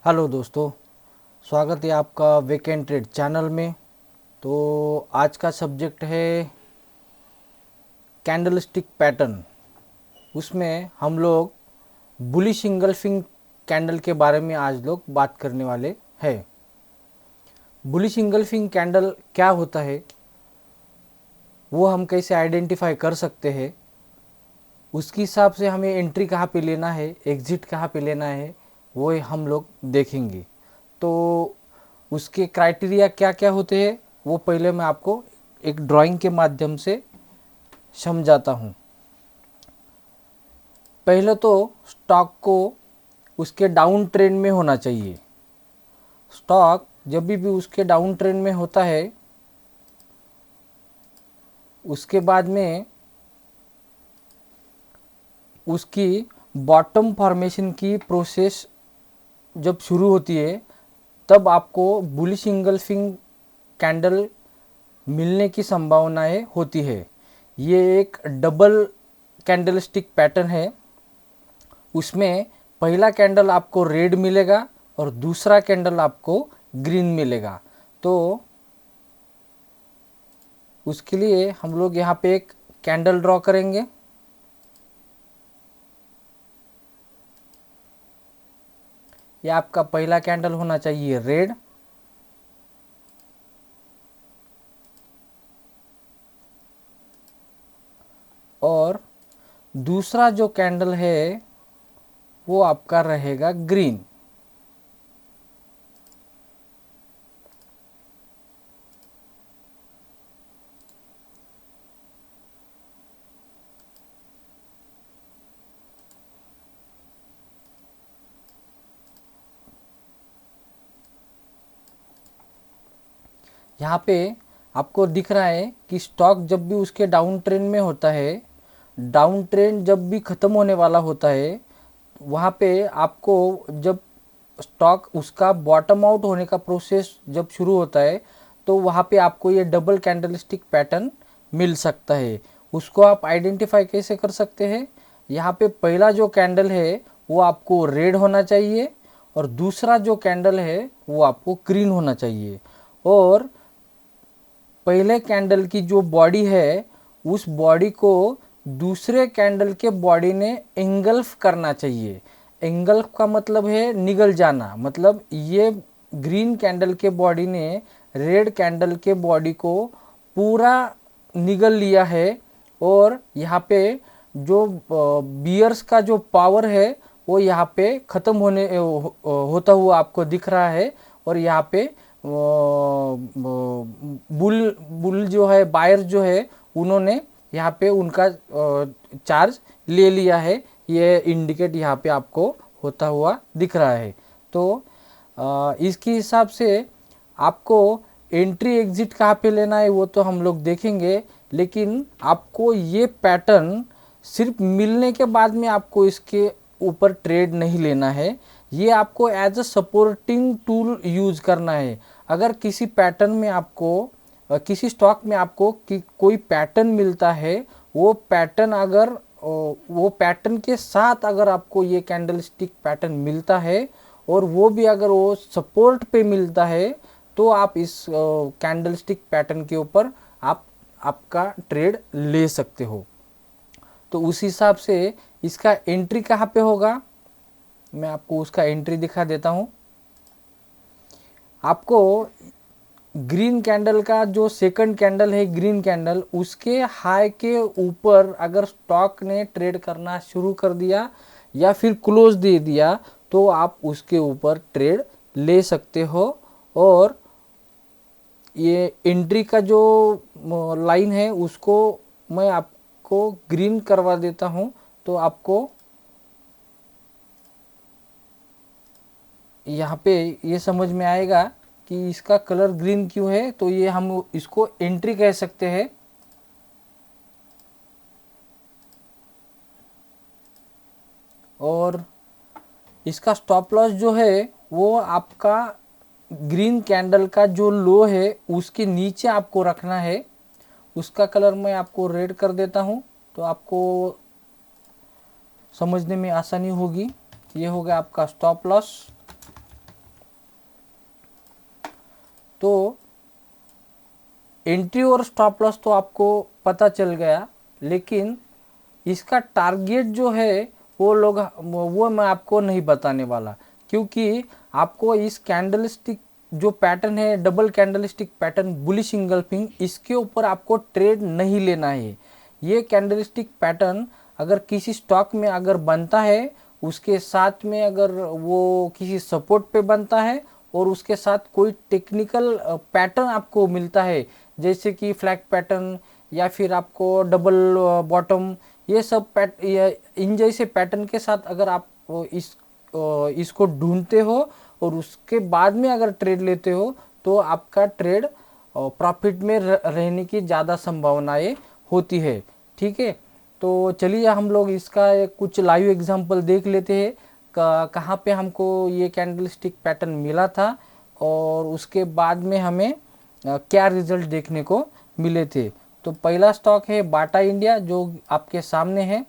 Hello दोस्तों, स्वागत है आपका वीकेंड ट्रेड चैनल में। तो आज का सब्जेक्ट है कैंडलस्टिक पैटर्न। उसमें हम लोग बुलिश इंगल्फिंग कैंडल के बारे में आज लोग बात करने वाले हैं। बुलिश इंगल्फिंग कैंडल क्या होता है, वो हम कैसे आइडेंटिफाई कर सकते हैं, उसके हिसाब से हमें एंट्री कहाँ पे लेना है, एग्जिट कहाँ पे लेना है, वो हम लोग देखेंगे। तो उसके क्राइटेरिया क्या क्या होते हैं वो पहले मैं आपको एक ड्राइंग के माध्यम से समझाता हूँ। पहले तो स्टॉक को उसके डाउन ट्रेंड में होना चाहिए। स्टॉक जब भी उसके डाउन ट्रेंड में होता है, उसके बाद में उसकी बॉटम फॉर्मेशन की प्रोसेस जब शुरू होती है, तब आपको बुलिश इंगल्फिंग कैंडल मिलने की संभावनाएं होती है। ये एक डबल कैंडलस्टिक पैटर्न है। उसमें पहला कैंडल आपको रेड मिलेगा और दूसरा कैंडल आपको ग्रीन मिलेगा। तो उसके लिए हम लोग यहाँ पे एक कैंडल ड्रॉ करेंगे। ये आपका पहला कैंडल होना चाहिए रेड, और दूसरा जो कैंडल है वो आपका रहेगा ग्रीन। यहाँ पे आपको दिख रहा है कि स्टॉक जब भी उसके डाउन ट्रेंड में होता है, डाउन ट्रेंड जब भी ख़त्म होने वाला होता है, वहाँ पे आपको जब स्टॉक उसका बॉटम आउट होने का प्रोसेस जब शुरू होता है, तो वहाँ पे आपको ये डबल कैंडलस्टिक पैटर्न मिल सकता है। उसको आप आइडेंटिफाई कैसे कर सकते हैं? यहाँ पे पहला जो कैंडल है वो आपको रेड होना चाहिए और दूसरा जो कैंडल है वो आपको ग्रीन होना चाहिए। और पहले कैंडल की जो बॉडी है, उस बॉडी को दूसरे कैंडल के बॉडी ने एंगल्फ करना चाहिए। एंगल्फ का मतलब है निगल जाना। मतलब ये ग्रीन कैंडल के बॉडी ने रेड कैंडल के बॉडी को पूरा निगल लिया है। और यहाँ पे जो बियर्स का जो पावर है वो यहाँ पे ख़त्म होता हुआ आपको दिख रहा है। और यहाँ पे बुल बुल जो है, बायर जो है, उन्होंने यहाँ पे उनका चार्ज ले लिया है। ये इंडिकेट यहाँ पे आपको होता हुआ दिख रहा है। तो इसके हिसाब से आपको एंट्री एग्जिट कहाँ पे लेना है वो तो हम लोग देखेंगे, लेकिन आपको ये पैटर्न सिर्फ मिलने के बाद में आपको इसके ऊपर ट्रेड नहीं लेना है। ये आपको as a supporting tool use करना है। अगर किसी पैटर्न में आपको किसी स्टॉक में आपको कोई पैटर्न मिलता है, वो पैटर्न अगर वो पैटर्न के साथ अगर आपको ये कैंडलस्टिक पैटर्न मिलता है और वो भी अगर वो सपोर्ट पे मिलता है, तो आप इस कैंडलस्टिक पैटर्न के ऊपर आपका ट्रेड ले सकते हो। तो उस हिसाब से इसका एंट्री कहाँ पे होगा, मैं आपको उसका एंट्री दिखा देता हूँ। आपको ग्रीन कैंडल का जो सेकंड कैंडल है, ग्रीन कैंडल, उसके हाई के ऊपर अगर स्टॉक ने ट्रेड करना शुरू कर दिया या फिर क्लोज दे दिया, तो आप उसके ऊपर ट्रेड ले सकते हो। और ये एंट्री का जो लाइन है उसको मैं आपको ग्रीन करवा देता हूँ। तो आपको यहाँ पे ये समझ में आएगा कि इसका कलर ग्रीन क्यों है। तो ये हम इसको एंट्री कह सकते हैं। और इसका स्टॉप लॉस जो है वो आपका ग्रीन कैंडल का जो लो है उसके नीचे आपको रखना है। उसका कलर मैं आपको रेड कर देता हूँ, तो आपको समझने में आसानी होगी। ये हो गया आपका स्टॉप लॉस। तो एंट्री और स्टॉप लॉस तो आपको पता चल गया, लेकिन इसका टारगेट जो है वो मैं आपको नहीं बताने वाला, क्योंकि आपको इस कैंडलस्टिक जो पैटर्न है, double candlestick pattern bullish engulfing, इसके ऊपर आपको ट्रेड नहीं लेना है। ये कैंडलस्टिक पैटर्न अगर किसी स्टॉक में अगर बनता है, उसके साथ में अगर वो किसी सपोर्ट पे बनता है और उसके साथ कोई टेक्निकल पैटर्न आपको मिलता है, जैसे कि फ्लैग पैटर्न या फिर आपको डबल बॉटम, ये सब इन जैसे पैटर्न के साथ अगर आप इसको ढूंढते हो और उसके बाद में अगर ट्रेड लेते हो, तो आपका ट्रेड प्रॉफिट में रहने की ज़्यादा संभावनाएं होती है। ठीक है, तो चलिए हम लोग इसका कुछ लाइव एग्जांपल देख लेते हैं, कहाँ पे हमको ये कैंडलस्टिक पैटर्न मिला था और उसके बाद में हमें क्या रिजल्ट देखने को मिले थे। तो पहला स्टॉक है बाटा इंडिया, जो आपके सामने है।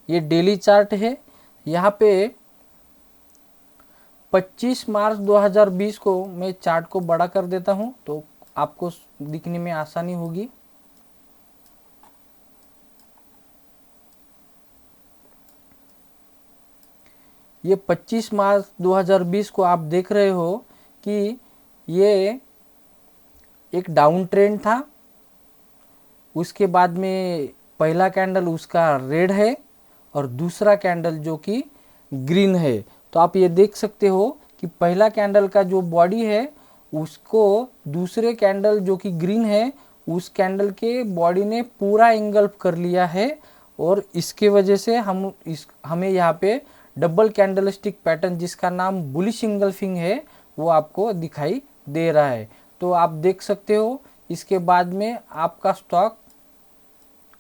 ये डेली चार्ट है। यहाँ पे 25 मार्च 2020 को मैं चार्ट को बड़ा कर देता हूँ तो आपको दिखने में आसानी होगी। ये 25 मार्च 2020 को आप देख रहे हो कि ये एक डाउन ट्रेंड था। उसके बाद में पहला कैंडल उसका रेड है और दूसरा कैंडल जो कि ग्रीन है। तो आप ये देख सकते हो कि पहला कैंडल का जो बॉडी है उसको दूसरे कैंडल जो कि ग्रीन है उस कैंडल के बॉडी ने पूरा इंगल्फ कर लिया है, और इसके वजह से हमें यहाँ पे डबल कैंडलस्टिक पैटर्न जिसका नाम बुलिश इंगल्फिंग है वो आपको दिखाई दे रहा है। तो आप देख सकते हो इसके बाद में आपका स्टॉक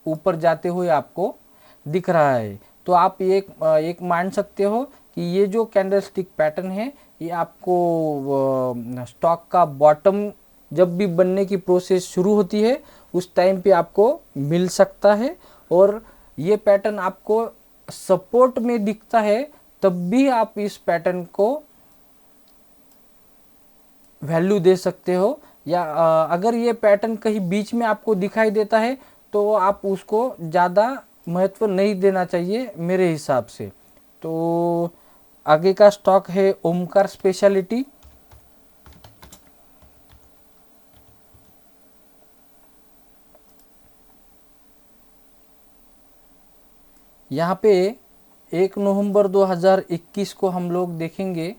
ऊपर जाते हुए आपको दिख रहा है। तो आप एक मान सकते हो कि ये जो कैंडलस्टिक पैटर्न है ये आपको स्टॉक का बॉटम जब भी बनने की प्रोसेस शुरू होती है उस टाइम पे आपको मिल सकता है, और ये पैटर्न आपको सपोर्ट में दिखता है तब भी आप इस पैटर्न को वैल्यू दे सकते हो, या अगर ये पैटर्न कहीं बीच में आपको दिखाई देता है तो आप उसको ज़्यादा महत्व नहीं देना चाहिए मेरे हिसाब से। तो आगे का स्टॉक है ओमकार स्पेशलिटी। यहाँ पे 1 नवंबर 2021 को हम लोग देखेंगे।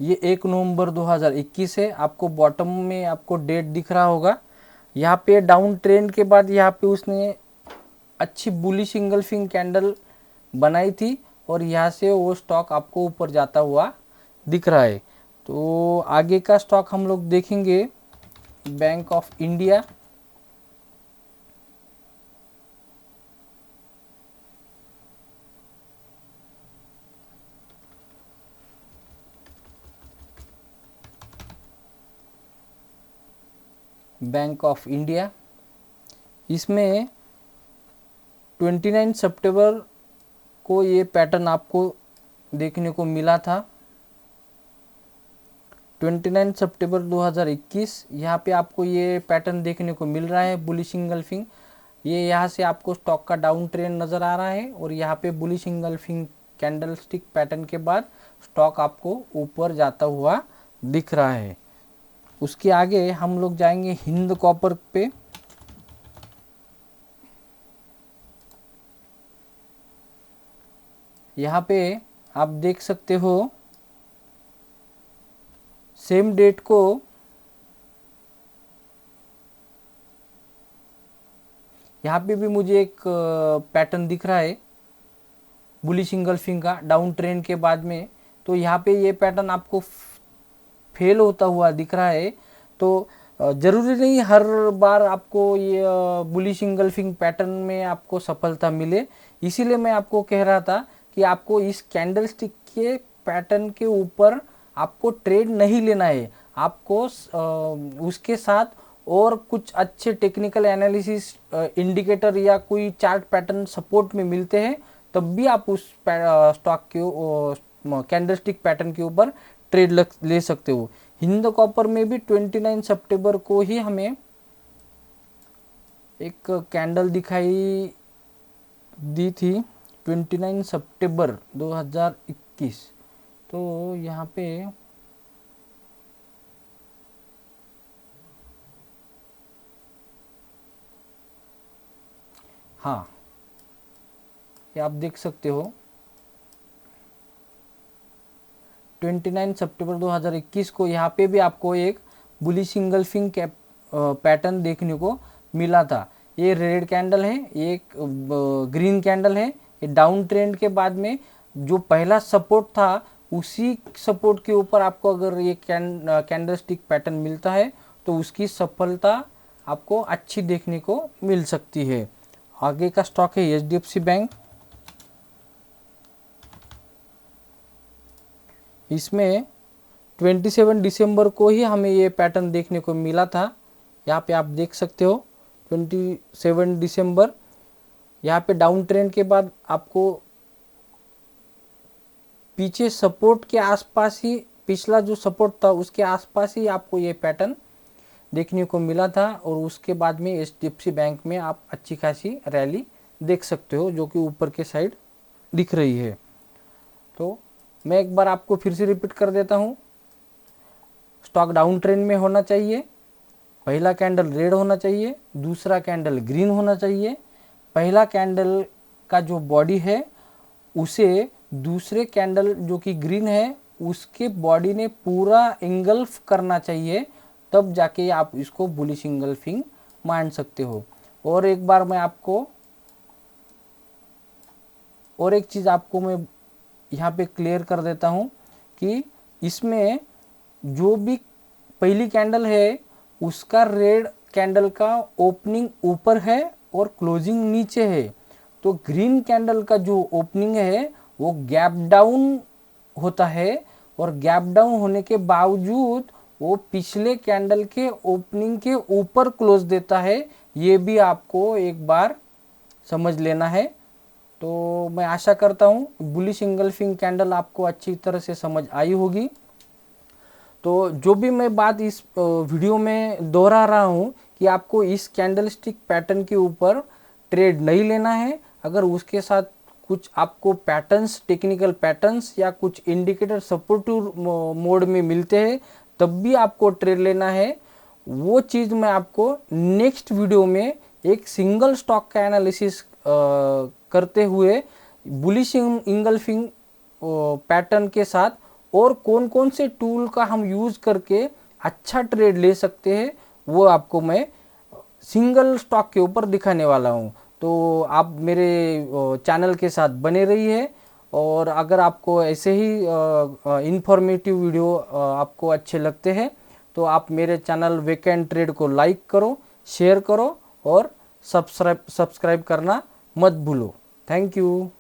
ये 1 नवंबर 2021 है। आपको बॉटम में आपको डेट दिख रहा होगा। यहाँ पे डाउन ट्रेंड के बाद यहाँ पे उसने अच्छी बुलिश इंगल्फिंग कैंडल बनाई थी और यहाँ से वो स्टॉक आपको ऊपर जाता हुआ दिख रहा है। तो आगे का स्टॉक हम लोग देखेंगे bank of India. Bank of India, इसमें 29 सितंबर को ये पैटर्न आपको देखने को मिला था। 29 सितंबर 2021 यहाँ पे आपको ये पैटर्न देखने को मिल रहा है बुलिश इंगल्फिंग। ये यहाँ से आपको स्टॉक का डाउन ट्रेंड नज़र आ रहा है और यहाँ पे बुलिश इंगल्फिंग कैंडलस्टिक पैटर्न के बाद स्टॉक आपको ऊपर जाता हुआ दिख रहा है। उसके आगे हम लोग जाएंगे हिंद कॉपर पे। यहाँ पे आप देख सकते हो सेम डेट को यहाँ पे भी मुझे एक पैटर्न दिख रहा है बुलिश इंगल्फिंग का डाउन ट्रेंड के बाद में। तो यहाँ पे ये पैटर्न आपको फेल होता हुआ दिख रहा है। तो ज़रूरी नहीं हर बार आपको ये बुलिश इंगल्फिंग पैटर्न में आपको सफलता मिले, इसीलिए मैं आपको कह रहा था कि आपको इस कैंडलस्टिक के पैटर्न के ऊपर आपको ट्रेड नहीं लेना है। आपको उसके साथ और कुछ अच्छे टेक्निकल एनालिसिस इंडिकेटर या कोई चार्ट पैटर्न सपोर्ट में मिलते हैं, तब भी आप उस स्टॉक के कैंडलस्टिक पैटर्न के ऊपर ट्रेड ले सकते हो। हिंद कॉपर में भी 29 सितंबर को ही हमें एक कैंडल दिखाई दी थी, 29 सितंबर 2021। तो यहाँ पे हाँ, ये आप देख सकते हो 29 सितंबर 2021 को यहाँ पे भी आपको एक बुलिश इंगल्फिंग कैप पैटर्न देखने को मिला था। ये रेड कैंडल है, ये एक ग्रीन कैंडल है। ये डाउन ट्रेंड के बाद में जो पहला सपोर्ट था, उसी सपोर्ट के ऊपर आपको अगर ये कैंडलस्टिक पैटर्न मिलता है तो उसकी सफलता आपको अच्छी देखने को मिल सकती है। आगे का स्टॉक है एचडीएफसी बैंक। इसमें 27 दिसंबर को ही हमें ये पैटर्न देखने को मिला था। यहाँ पे आप देख सकते हो 27 दिसंबर। यहाँ पे डाउन ट्रेंड के बाद आपको पीछे सपोर्ट के आसपास ही, पिछला जो सपोर्ट था उसके आसपास ही आपको ये पैटर्न देखने को मिला था, और उसके बाद में एचडीएफसी बैंक में आप अच्छी खासी रैली देख सकते हो जो कि ऊपर के साइड दिख रही है। तो मैं एक बार आपको फिर से रिपीट कर देता हूँ। स्टॉक डाउन ट्रेंड में होना चाहिए, पहला कैंडल रेड होना चाहिए, दूसरा कैंडल ग्रीन होना चाहिए। पहला कैंडल का जो बॉडी है उसे दूसरे कैंडल जो कि ग्रीन है उसके बॉडी ने पूरा इंगल्फ करना चाहिए, तब जाके आप इसको बुलिश इंगल्फिंग मान सकते हो। और एक बार मैं आपको और एक चीज़ आपको मैं यहाँ पे क्लियर कर देता हूँ कि इसमें जो भी पहली कैंडल है उसका रेड कैंडल का ओपनिंग ऊपर है और क्लोजिंग नीचे है। तो ग्रीन कैंडल का जो ओपनिंग है वो गैप डाउन होता है, और गैप डाउन होने के बावजूद वो पिछले कैंडल के ओपनिंग के ऊपर क्लोज देता है। ये भी आपको एक बार समझ लेना है। तो मैं आशा करता हूँ बुलिश इंगल्फिंग कैंडल आपको अच्छी तरह से समझ आई होगी। तो जो भी मैं बात इस वीडियो में दोहरा रहा हूँ कि आपको इस कैंडलस्टिक पैटर्न के ऊपर ट्रेड नहीं लेना है। अगर उसके साथ कुछ आपको पैटर्न्स, टेक्निकल पैटर्न्स या कुछ इंडिकेटर सपोर्टिव मोड में मिलते हैं, तब भी आपको ट्रेड लेना है। वो चीज़ मैं आपको नेक्स्ट वीडियो में एक सिंगल स्टॉक का एनालिसिस करते हुए बुलिश इंगल्फिंग पैटर्न के साथ और कौन कौन से टूल का हम यूज़ करके अच्छा ट्रेड ले सकते हैं, वो आपको मैं सिंगल स्टॉक के ऊपर दिखाने वाला हूँ। तो आप मेरे चैनल के साथ बने रहिए, और अगर आपको ऐसे ही इंफॉर्मेटिव वीडियो आपको अच्छे लगते हैं तो आप मेरे चैनल वीकेंड ट्रेड को लाइक करो, शेयर करो और सब्सक्राइब करना मत भूलो। Thank you.